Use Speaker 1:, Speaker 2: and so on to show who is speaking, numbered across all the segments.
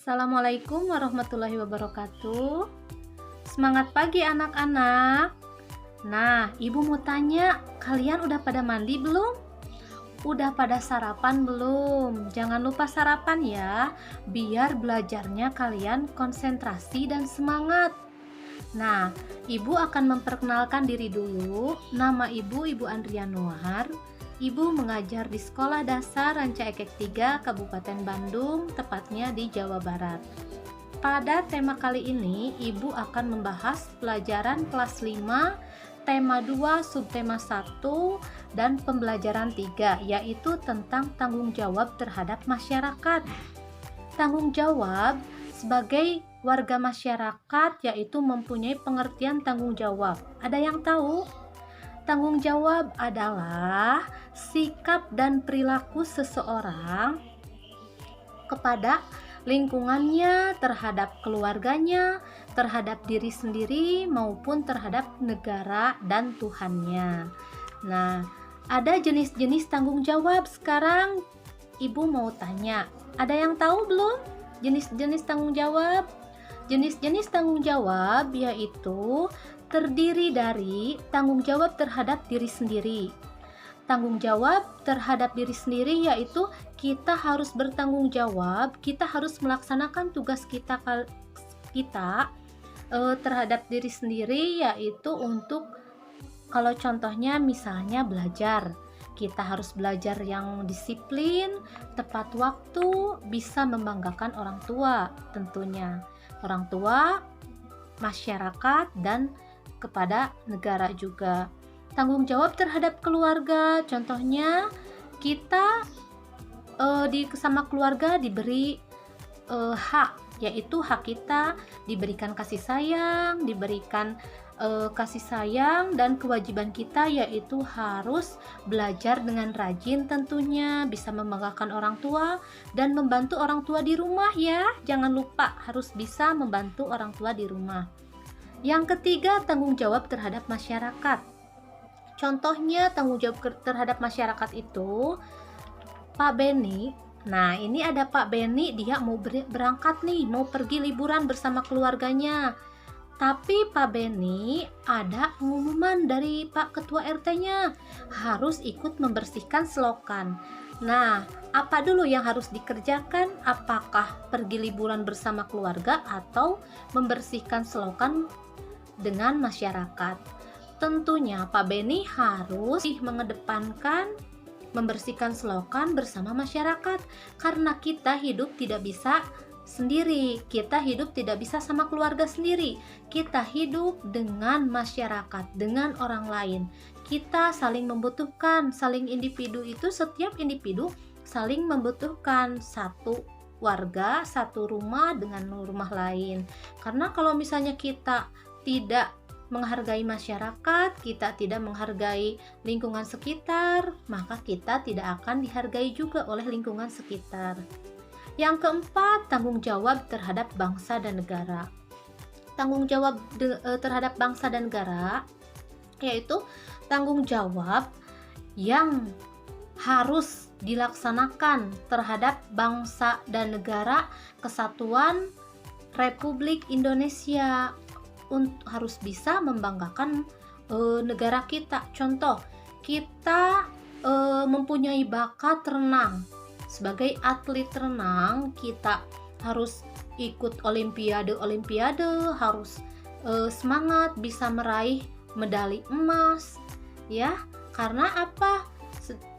Speaker 1: Assalamualaikum warahmatullahi wabarakatuh. Semangat pagi anak-anak. Nah, ibu mau tanya, kalian udah pada mandi belum? Udah pada sarapan belum? Jangan lupa sarapan ya, biar belajarnya kalian konsentrasi dan semangat. Nah, ibu akan memperkenalkan diri dulu. Nama ibu Andria Nohar. Ibu mengajar di Sekolah Dasar Ranca Ekek 3, Kabupaten Bandung, tepatnya di Jawa Barat. Pada tema kali ini, Ibu akan membahas pelajaran kelas 5, tema 2, subtema 1, dan pembelajaran 3, yaitu tentang tanggung jawab terhadap masyarakat. Tanggung jawab sebagai warga masyarakat yaitu mempunyai pengertian tanggung jawab. Ada yang tahu? Tanggung jawab adalah sikap dan perilaku seseorang kepada lingkungannya, terhadap keluarganya, terhadap diri sendiri, maupun terhadap negara dan Tuhannya. Nah, ada jenis-jenis tanggung jawab. Sekarang Ibu mau tanya, ada yang tahu belum jenis-jenis tanggung jawab? Jenis-jenis tanggung jawab yaitu terdiri dari tanggung jawab terhadap diri sendiri. Tanggung jawab terhadap diri sendiri yaitu kita harus bertanggung jawab, kita harus melaksanakan tugas kita terhadap diri sendiri, yaitu untuk, kalau contohnya misalnya belajar, kita harus belajar yang disiplin, tepat waktu, bisa membanggakan orang tua tentunya, orang tua, masyarakat, dan kepada negara juga. Tanggung jawab terhadap keluarga, contohnya kita sama keluarga diberi hak, yaitu hak kita diberikan kasih sayang, dan kewajiban kita yaitu harus belajar dengan rajin, tentunya bisa membanggakan orang tua dan membantu orang tua di rumah ya. Jangan lupa harus bisa membantu orang tua di rumah. Yang ketiga, tanggung jawab terhadap masyarakat. Contohnya tanggung jawab terhadap masyarakat itu Pak Beni. Nah, ini ada Pak Beni, dia mau berangkat nih, mau pergi liburan bersama keluarganya. Tapi Pak Beni ada pengumuman dari Pak Ketua RT-nya, harus ikut membersihkan selokan. Nah, apa dulu yang harus dikerjakan? Apakah pergi liburan bersama keluarga atau membersihkan selokan dengan masyarakat? Tentunya Pak Beni harus mengedepankan membersihkan selokan bersama masyarakat, karena kita hidup tidak bisa sendiri, kita hidup tidak bisa sama keluarga sendiri, kita hidup dengan masyarakat, dengan orang lain, kita saling membutuhkan, saling individu itu, setiap individu saling membutuhkan, satu warga, satu rumah dengan rumah lain. Karena kalau misalnya kita tidak menghargai masyarakat, kita tidak menghargai lingkungan sekitar, maka kita tidak akan dihargai juga oleh lingkungan sekitar. Yang keempat, tanggung jawab terhadap bangsa dan negara. Tanggung jawab terhadap bangsa dan negara yaitu tanggung jawab yang harus dilaksanakan terhadap bangsa dan negara kesatuan Republik Indonesia, harus bisa membanggakan negara kita. Contoh, kita mempunyai bakat renang. Sebagai atlet renang, kita harus ikut olimpiade, harus semangat bisa meraih medali emas ya. Karena apa?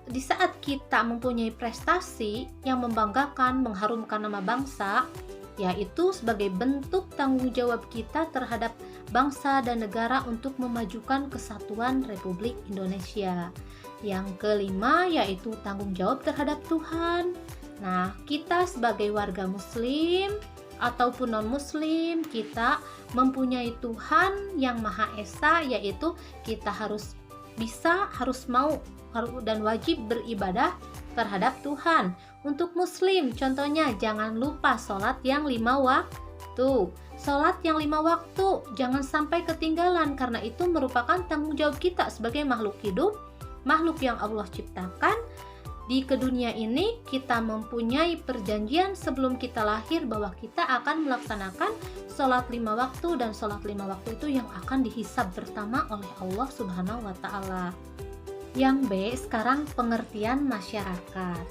Speaker 1: Di saat kita mempunyai prestasi yang membanggakan, mengharumkan nama bangsa, yaitu sebagai bentuk tanggung jawab kita terhadap bangsa dan negara untuk memajukan kesatuan Republik Indonesia. Yang kelima yaitu tanggung jawab terhadap Tuhan. Nah, kita sebagai warga muslim ataupun non-muslim, kita mempunyai Tuhan yang Maha Esa, yaitu kita harus mau dan wajib beribadah terhadap Tuhan. Untuk muslim, contohnya jangan lupa sholat yang 5 waktu. Sholat yang 5 waktu jangan sampai ketinggalan, karena itu merupakan tanggung jawab kita sebagai makhluk hidup, makhluk yang Allah ciptakan, Di dunia ini kita mempunyai perjanjian sebelum kita lahir bahwa kita akan melaksanakan sholat 5 waktu, dan sholat 5 waktu itu yang akan dihisab pertama oleh Allah Subhanahu wa Ta'ala. Yang B, sekarang pengertian masyarakat.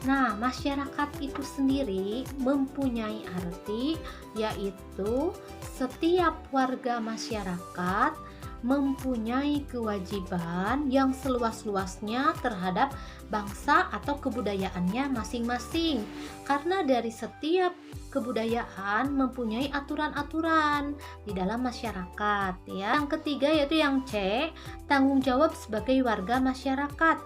Speaker 1: Nah, masyarakat itu sendiri mempunyai arti, yaitu setiap warga masyarakat mempunyai kewajiban yang seluas-luasnya terhadap bangsa atau kebudayaannya masing-masing, karena dari setiap kebudayaan mempunyai aturan-aturan di dalam masyarakat ya. Yang ketiga yaitu yang C, tanggung jawab sebagai warga masyarakat,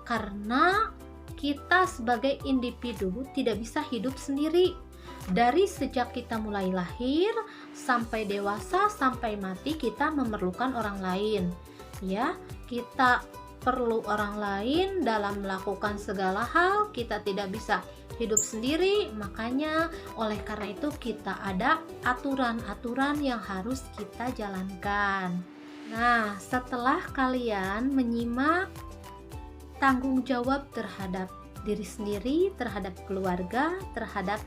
Speaker 1: karena kita sebagai individu tidak bisa hidup sendiri. Dari sejak kita mulai lahir sampai dewasa sampai mati kita memerlukan orang lain ya. Kita perlu orang lain dalam melakukan segala hal, kita tidak bisa hidup sendiri. Makanya oleh karena itu kita ada aturan-aturan yang harus kita jalankan. Nah, setelah kalian menyimak tanggung jawab terhadap diri sendiri, terhadap keluarga, terhadap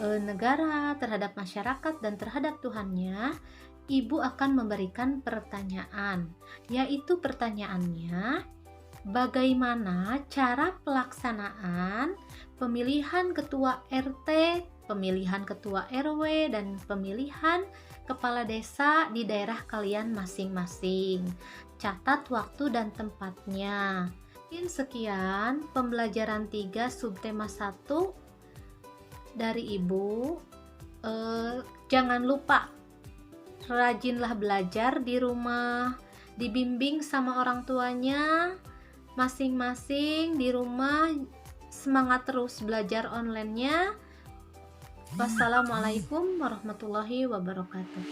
Speaker 1: negara, terhadap masyarakat, dan terhadap Tuhannya, Ibu akan memberikan pertanyaan, yaitu pertanyaannya, bagaimana cara pelaksanaan pemilihan ketua RT, pemilihan ketua RW, dan pemilihan kepala desa di daerah kalian masing-masing. Catat waktu dan tempatnya. Mungkin sekian pembelajaran 3 subtema 1 dari Ibu. Jangan lupa rajinlah belajar di rumah, dibimbing sama orang tuanya masing-masing di rumah, semangat terus belajar online-nya. Wassalamualaikum warahmatullahi wabarakatuh.